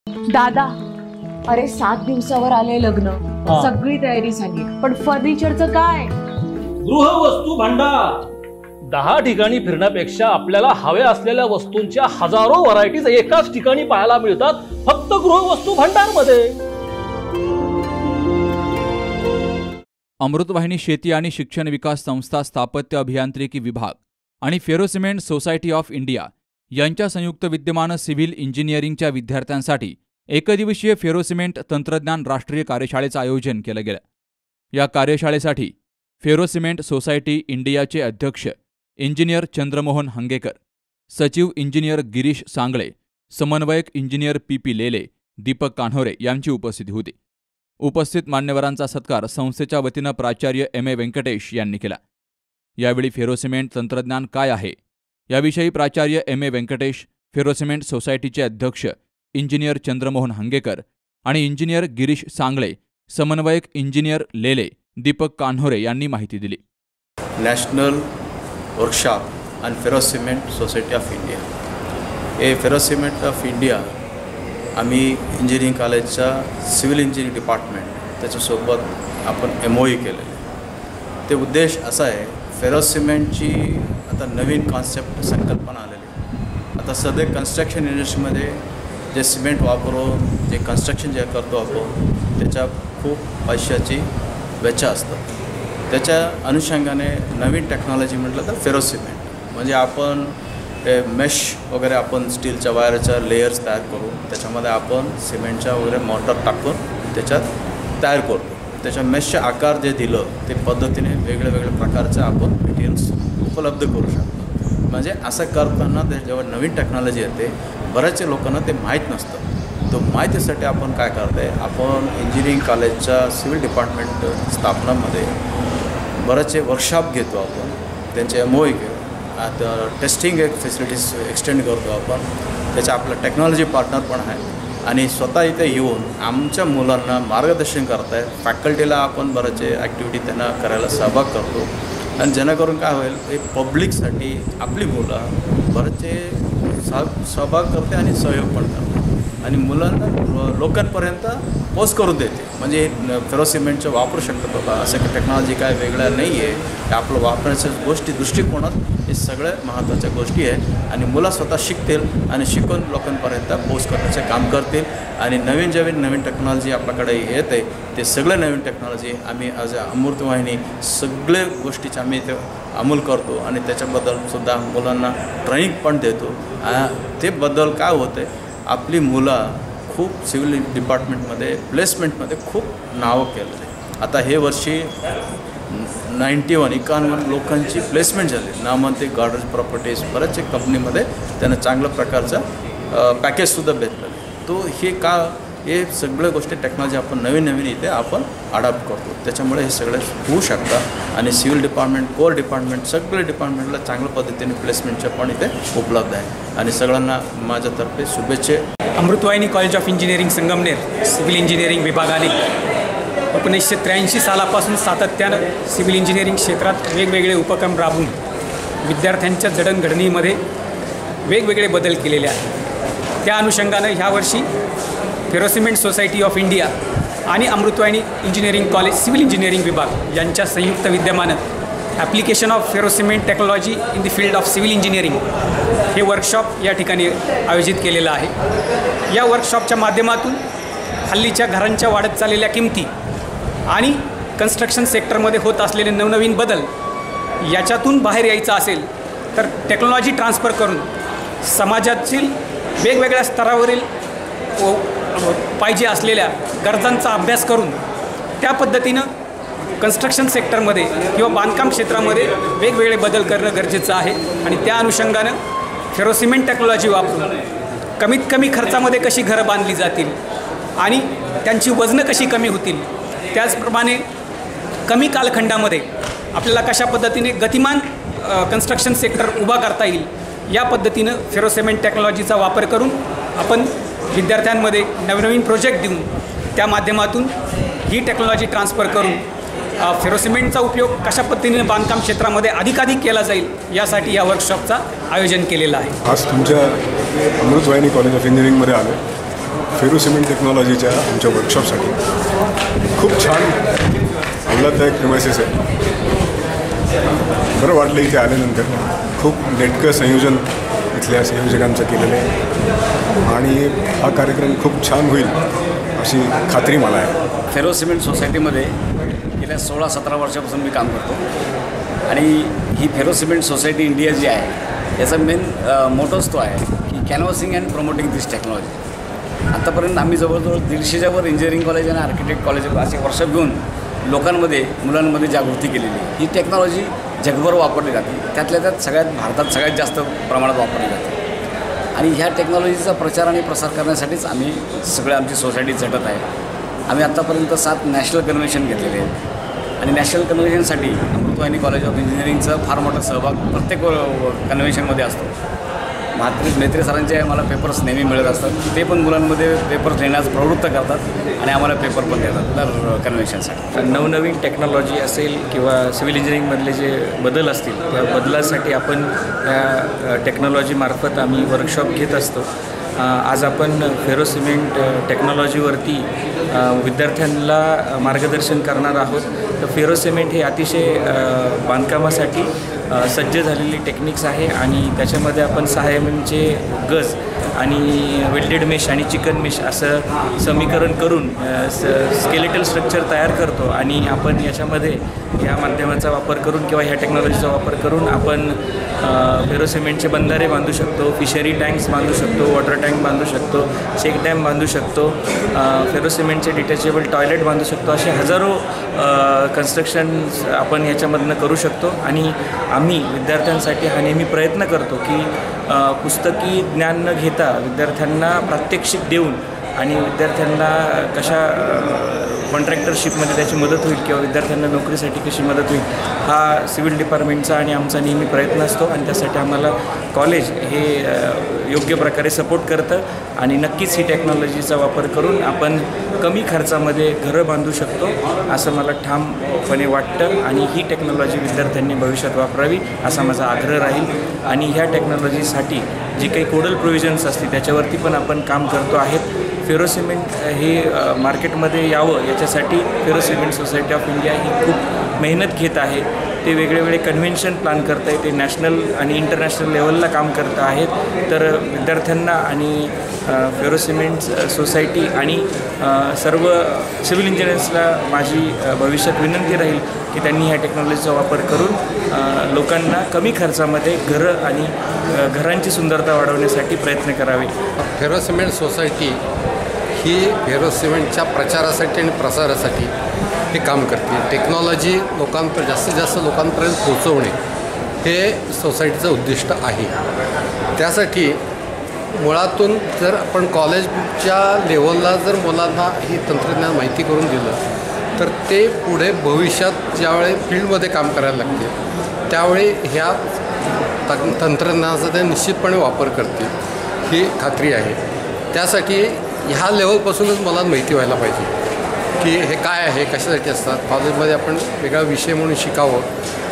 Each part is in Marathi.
दादा, अरे 7 दिवसावर आले लग्न, सगळी तयारी झाली, पण फर्निचरचं काय? गृहवस्तू भांडार 10 ठिकाणी फिरण्यापेक्षा आपल्याला हव्या असलेल्या वस्तूंच्या हजारो व्हरायटीज एकाच ठिकाणी पाहायला मिळतात, फक्त गृहवस्तू भांडार मध्ये। अमृतवाहिनी शेती आणि शिक्षण विकास संस्था, स्थापत्य अभियांत्रिकी विभाग आणि फेरोसिमेंट सोसायटी ऑफ इंडिया यांच्या संयुक्त विद्यमानं सिव्हिल इंजिनिअरिंगच्या विद्यार्थ्यांसाठी एकदिवसीय फेरोसिमेंट तंत्रज्ञान राष्ट्रीय कार्यशाळेचं आयोजन केलं गेलं। या कार्यशाळेसाठी फेरोसिमेंट सोसायटी इंडियाचे अध्यक्ष इंजिनियर चंद्रमोहन हंगेकर, सचिव इंजिनियर गिरीश सांगळे, समन्वयक इंजिनियर पी लेले, दीपक कान्होरे यांची उपस्थिती होती। उपस्थित मान्यवरांचा सत्कार संस्थेच्या वतीनं प्राचार्य M.A. व्यंकटेश यांनी केला। यावेळी फेरोसिमेंट तंत्रज्ञान काय आहे याविषयी प्राचार्य M.A. व्यंकटेश, फेरोसिमेंट सोसायटीचे अध्यक्ष इंजिनियर चंद्रमोहन हंगेकर आणि इंजिनियर गिरीश सांगळे, समन्वयक इंजिनियर लेले, दीपक कान्होरे यांनी माहिती दिली। National workshop on ferrocement society of India, हे फेरोसिमेंट ऑफ इंडिया आम्ही इंजिनिअरिंग कॉलेजच्या सिव्हिल इंजिनिअरिंग डिपार्टमेंट त्याच्यासोबत आपण MOU केलेले। ते उद्देश असा आहे, फेरोसिमेंटची आता नवीन कॉन्सेप्ट संकल्पना आलेली। आता सध्या कन्स्ट्रक्शन इंडस्ट्रीमध्ये जे सिमेंट वापरून जे कन्स्ट्रक्शन जे करतो आपण त्याच्या खूप पैशाची वेचा असतात। त्याच्या अनुषंगाने नवीन टेक्नॉलॉजी म्हटलं तर फेरोसिमेंट म्हणजे आपण मेश वगैरे आपण स्टीलच्या वायरच्या लेयर्स तयार करून त्याच्यामध्ये आपण सिमेंटच्या वगैरे मॉर्टर टाकून त्याच्यात तयार करतो। त्याच्या मेशचे आकार जे दिलं ते पद्धतीने वेगळ्या वेगळ्या प्रकारचे आपण मटेरियल्स उपलब्ध करू शकतो। म्हणजे असं करताना जेव्हा नवीन टेक्नॉलॉजी येते बऱ्याचशा लोकांना ते माहीत नसतं। तो माहितीसाठी आपण काय करतो आहे, आपण इंजिनिअरिंग कॉलेजच्या सिव्हिल डिपार्टमेंट स्थापनामध्ये बरेचसे वर्कशॉप घेतो आपण, त्यांचे MOU घेतो, आता टेस्टिंग एक फॅसिलिटीज एक्सटेंड करतो आपण, त्याच्या आपलं टेक्नॉलॉजी पार्टनर पण आहे आणि स्वतः इथे येऊन आमच्या मुलांना मार्गदर्शन करत आहे। फॅकल्टीला आपण बरेचसे ॲक्टिव्हिटी त्यांना करायला सहभाग करतो आणि जेणेकरून काय होईल, हे पब्लिकसाठी आपली मुलं बरेचसे सहभाग करते आणि सहयोग पण करते आणि मुलांना लोकांपर्यंत पोस्ट करून देते। म्हणजे फेरोसिमेंटचं वापरू शकतो बाबा, असं की टेक्नॉलॉजी काय वेगळं नाही आहे, आपलं वापरण्याच्या गोष्टी दृष्टिकोनात हे सगळ्या महत्त्वाच्या गोष्टी आहे आणि मुलं स्वतः शिकतील आणि शिकून लोकांपर्यंत पोस्ट करण्याचे काम करतील आणि नवीन टेक्नॉलॉजी आपल्याकडे येते ते सगळे नवीन टेक्नॉलॉजी आम्ही ॲज अमृतवाहिनी सगळे गोष्टीचे आम्ही ते अंमल करतो आणि त्याच्याबद्दल सुद्धा मुलांना ट्रेनिंग पण देतो। ते बद्दल काय होतं आहे, आपली मुलं खूप सिव्हिल डिपार्टमेंटमध्ये प्लेसमेंटमध्ये खूप नावं केलेलं आहे। आता हे वर्षी 91 लोकांची प्लेसमेंट झाली। नामवंत गॉडरेज प्रॉपर्टीज बऱ्याचशा कंपनीमध्ये त्यांना चांगल्या प्रकारचा पॅकेजसुद्धा भेटलं आहे। तो हे सगळ्या गोष्टी टेक्नॉलॉजी आपण नवीन इथे आपण अडॉप्ट करतो, त्याच्यामुळे हे सगळे होऊ शकतात आणि सिव्हिल डिपार्टमेंट, कोर डिपार्टमेंट सगळे डिपार्टमेंटला चांगल्या पद्धतीने प्लेसमेंटच्या पण इथे उपलब्ध आहे आणि सगळ्यांना माझ्यातर्फे शुभेच्छा। Amrutvahini college of engineering Sangamner civil engineering विभागाने 1983 सालापासून सातत्यानं सिव्हिल इंजिनिअरिंग क्षेत्रात वेगवेगळे उपक्रम राबवून विद्यार्थ्यांच्या जडणघडणीमध्ये वेगवेगळे बदल केलेले आहेत। त्या अनुषंगानं ह्या वर्षी फेरोसिमेंट सोसायटी ऑफ इंडिया आणि Amrutvahini engineering college civil engineering विभाग यांच्या संयुक्त विद्यमानं application of ferrocement technology in the field of civil engineering हे वर्कशॉप या ठिकाणी आयोजित केलेलं आहे। या वर्कशॉपच्या माध्यमातून हल्लीच्या घरांच्या वाढत चाललेल्या किमती आणि कन्स्ट्रक्शन सेक्टरमध्ये होत असलेले नवनवीन बदल याच्यातून बाहेर यायचं असेल तर टेक्नॉलॉजी ट्रान्सफर करून समाजातील वेगवेगळ्या स्तरावरील पाहिजे असलेल्या गरजांचा अभ्यास करून त्या पद्धतीनं कन्स्ट्रक्शन सेक्टरमध्ये किंवा बांधकाम क्षेत्रामध्ये वेगवेगळे बदल करणं गरजेचं आहे आणि त्या अनुषंगानं फेरोसिमेंट टेक्नॉलॉजी वापरून कमीत कमी खर्चामध्ये कशी घरं बांधली जातील आणि त्यांची वजनं कशी कमी होतील, त्याचप्रमाणे कमी कालखंडामध्ये आपल्याला कशा पद्धतीने गतिमान कन्स्ट्रक्शन सेक्टर उभा करता येईल, या पद्धतीनं फेरोसिमेंट टेक्नॉलॉजीचा वापर करून आपण विद्यार्थ्यांमध्ये नवनवीन प्रोजेक्ट देऊन त्या माध्यमातून ही टेक्नॉलॉजी ट्रान्सफर करून फेरोसिमेंटचा उपयोग कशा पद्धतीने बांधकाम क्षेत्रामध्ये अधिकाधिक केला जाईल यासाठी या वर्कशॉपचा आयोजन केलेलं आहे। आज तुमच्या अमृतवाहिनी कॉलेज ऑफ इंजिनिअरिंगमध्ये आले फेरोसिमेंट टेक्नॉलॉजीच्या आमच्या वर्कशॉपसाठी खूप छान आल्हाददायक प्रिमायसेस आहे. बरं वाटलं इथे आल्यानंतर. खूप नेटकं संयोजन इथल्या संयोजकांचं केलेलं आहे आणि हा कार्यक्रम खूप छान होईल अशी खात्री मला आहे. फेरोसिमेंट सोसायटीमध्ये गेल्या 16-17 वर्षापासून मी काम करतो आणि ही फेरोसिमेंट सोसायटी इंडिया जी आहे याचा मेन मोटोच तो आहे की कॅनव्हासिंग अँड प्रमोटिंग दिस टेक्नॉलॉजी. आत्तापर्यंत आम्ही जवळजवळ 150च्या वर इंजिनिअरिंग कॉलेज आणि आर्किटेक्ट कॉलेज असे वर्कशॉप घेऊन लोकांमध्ये मुलांमध्ये जागृती केलेली आहे. ही टेक्नॉलॉजी जगभर वापरली जाते, त्यातल्या त्यात भारतात सगळ्यात जास्त प्रमाणात वापरली जाते आणि ह्या टेक्नॉलॉजीचा प्रचार आणि प्रसार करण्यासाठीच आम्ही आमची सोसायटी झटत आहे. आम्ही आत्तापर्यंत 7 नॅशनल कन्व्हेन्शन घेतलेले आहेत आणि नॅशनल कन्व्हेन्शनसाठी अमृतवाहिनी कॉलेज ऑफ इंजिनिअरिंगचा फार मोठा सहभाग प्रत्येक कन्व्हेन्शनमध्ये असतो. मेत्रे सरांचे आम्हाला पेपर्स नेहमी मिळत असतात. ते पण मुलांमध्ये पेपर्स लिहिण्यास प्रवृत्त करतात आणि आम्हाला पेपर पण देतात दर कन्व्हेन्शनसाठी. नवनवीन टेक्नॉलॉजी असेल किंवा सिव्हिल इंजिनिअरिंगमधले जे बदल असतील त्या बदलासाठी आपण त्या टेक्नॉलॉजीमार्फत आम्ही वर्कशॉप घेत असतो. आज आपण फेरोसिमेंट टेक्नॉलॉजीवरती विद्यार्थ्यांना मार्गदर्शन करणार आहोत. तर फेरोसिमेंट हे अतिशय बांधकामासाठी सज्ज झालेली टेक्निक्स आहे आणि त्याच्यामध्ये आपण 6 mm गज आणि वेल्डेड मेश आणि चिकन मेश असं समीकरण करून स्केलेटल स्ट्रक्चर तयार करतो आणि आपण याच्यामध्ये या माध्यमाचा वापर करून किंवा ह्या टेक्नॉलॉजीचा वापर करून आपण फेरोसिमेंटचे बंधारे बांधू शकतो, फिशरी टँक्स बांधू शकतो, वॉटर टँक बांधू शकतो, चेक डॅम बांधू शकतो, फेरोसिमेंटचे डिटॅचेबल टॉयलेट बांधू शकतो. असे हजारो कन्स्ट्रक्शन्स आपण याच्यामधनं करू शकतो आणि आम्ही विद्यार्थ्यांसाठी हा नेहमी प्रयत्न करतो की पुस्तकी ज्ञान न घेता विद्यार्थ्यांना प्रात्यक्षिक देऊन आणि विद्यार्थ्यांना कशा कॉन्ट्रॅक्टरशिपमध्ये त्याची मदत होईल किंवा विद्यार्थ्यांना नोकरीसाठी कशी मदत होईल हा सिव्हिल डिपार्टमेंटचा आणि आमचा नेहमी प्रयत्न असतो आणि त्यासाठी आम्हाला कॉलेज हे योग्य प्रकारे सपोर्ट करतं आणि नक्कीच ही टेक्नॉलॉजीचा वापर करून आपण कमी खर्चामध्ये घरं बांधू शकतो असं मला ठामपणे वाटतं आणि ही टेक्नॉलॉजी विद्यार्थ्यांनी भविष्यात वापरावी असा माझा आग्रह राहील आणि ह्या टेक्नॉलॉजीसाठी जी काही कोडल प्रोव्हिजन्स असतील त्याच्यावरती पण आपण काम करतो आहेत. फेरोसिमेंट हे मार्केटमध्ये यावं याच्यासाठी फेरोसिमेंट सोसायटी ऑफ इंडिया ही खूप मेहनत घेत आहे. ते वेगळे कन्व्हेन्शन प्लॅन करत आहे, ते नॅशनल आणि इंटरनॅशनल लेवलला काम करत आहेत. तर विद्यार्थ्यांना आणि फेरोसिमेंट सोसायटी आणि सर्व सिव्हिल इंजिनियर्सला माझी भविष्यात विनंती राहील की त्यांनी ह्या टेक्नॉलॉजीचा वापर करून लोकांना कमी खर्चामध्ये घरं आणि घरांची सुंदरता वाढवण्यासाठी प्रयत्न करावे. फेरोसिमेंट सोसायटी ही फेरोसिमेंटच्या प्रचारासाठी आणि प्रसारासाठी हे काम करते. टेक्नॉलॉजी जास्तीत जास्त लोकांपर्यंत पोहोचवणे हे सोसायटीचं उद्दिष्ट आहे. त्यासाठी मुळातून जर आपण कॉलेजच्या लेवलला जर मुलांना ही तंत्रज्ञान माहिती करून दिलं तर ते पुढे भविष्यात ज्यावेळी फील्डमध्ये काम करायला लागते त्यावेळी ह्या तंत्रज्ञानाचा ते निश्चितपणे वापर करतील ही खात्री आहे. त्यासाठी ह्या लेवलपासूनच मला माहिती व्हायला पाहिजे की हे काय आहे, कशासाठी असतात. कॉलेजमध्ये आपण वेगळा विषय म्हणून शिकावं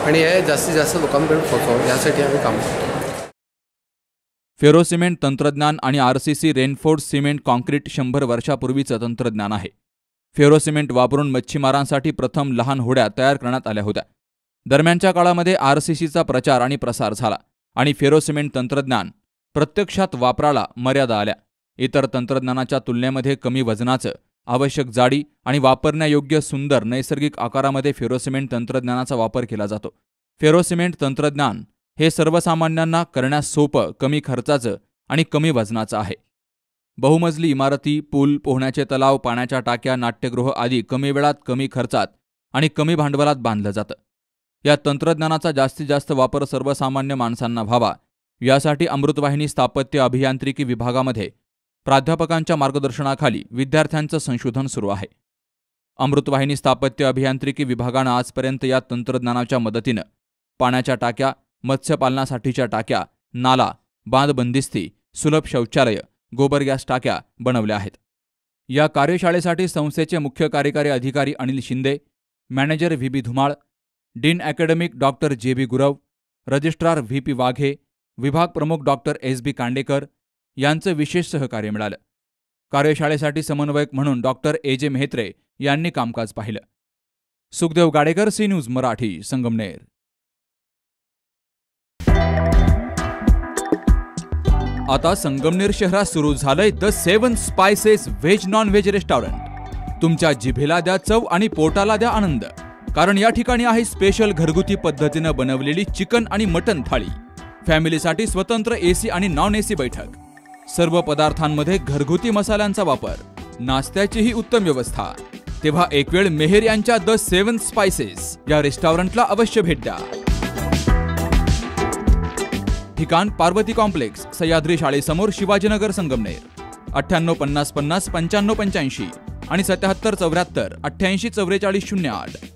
आणि हे जास्तीत जास्त लोकांपर्यंत पोहोचावं यासाठी आम्ही काम करतो. फेरोसिमेंट तंत्रज्ञान आणि RCC रेनफोर्स सिमेंट कॉन्क्रीट 100 वर्षापूर्वीचं तंत्रज्ञान आहे. फेरोसिमेंट वापरून मच्छीमारांसाठी प्रथम लहान होड्या तयार करण्यात आल्या होत्या. दरम्यानच्या काळामध्ये RCCचा प्रचार आणि प्रसार झाला आणि फेरोसिमेंट तंत्रज्ञान प्रत्यक्षात वापराला मर्यादा आल्या. इतर तंत्रज्ञानाच्या तुलनेमध्ये कमी वजनाचं, आवश्यक जाडी आणि वापरण्यायोग्य सुंदर नैसर्गिक आकारामध्ये फेरोसिमेंट तंत्रज्ञानाचा वापर केला जातो. फेरोसिमेंट तंत्रज्ञान हे सर्वसामान्यांना करण्यास सोपं, कमी खर्चाचं आणि कमी वजनाचं आहे. बहुमजली इमारती, पूल, पोहण्याचे तलाव, पाण्याच्या टाक्या, नाट्यगृह आदी कमी वेळात, कमी खर्चात आणि कमी भांडवलात बांधलं जातं. या तंत्रज्ञानाचा जास्तीत जास्त वापर सर्वसामान्य माणसांना व्हावा यासाठी अमृतवाहिनी स्थापत्य अभियांत्रिकी विभागामध्ये प्राध्यापकांच्या मार्गदर्शनाखाली विद्यार्थ्यांचं संशोधन सुरू आहे. अमृतवाहिनी स्थापत्य अभियांत्रिकी विभागानं आजपर्यंत या तंत्रज्ञानाच्या मदतीनं पाण्याच्या टाक्या, मत्स्यपालनासाठीच्या टाक्या, नाला, बांध बंदिस्ती, सुलभ शौचालय, गोबर गॅस टाक्या बनवल्या आहेत. या कार्यशाळेसाठी संस्थेचे मुख्य कार्यकारी अधिकारी Anil Shinde, manager VB Dhumal, dean academic doctor JB Gurav, registrar VP Wahge, विभाग प्रमुख डॉक्टर SB कांडेकर यांचं विशेष सहकार्य मिळालं. कार्यशाळेसाठी समन्वयक म्हणून डॉक्टर ए.जे. मेहत्रे यांनी कामकाज पाहिलं. Sukhdev Gadekar, C news Marathi, Sangamner. आता संगमनेर शहरात सुरू झालंय the 7 spices veg non veg restaurant. तुमच्या जिभेला द्या चव आणि पोटाला द्या आनंद, कारण या ठिकाणी आहे स्पेशल घरगुती पद्धतीनं बनवलेली चिकन आणि मटन थाळी. फॅमिलीसाठी स्वतंत्र एसी आणि नॉन एसी बैठक, सर्व पदार्थांमध्ये घरगुती मसाल्यांचा वापर, नाश्त्याचीही उत्तम व्यवस्था. तेव्हा एक वेळ मेहेर यांच्या द 7 स्पायसेस या रेस्टॉरंटला अवश्य भेट द्या. ठिकाण पार्वती कॉम्प्लेक्स, सह्याद्री शाळेसमोर, शिवाजीनगर, संगमनेर. 98 50 50 95 85 आणि 77 74 88 44 08.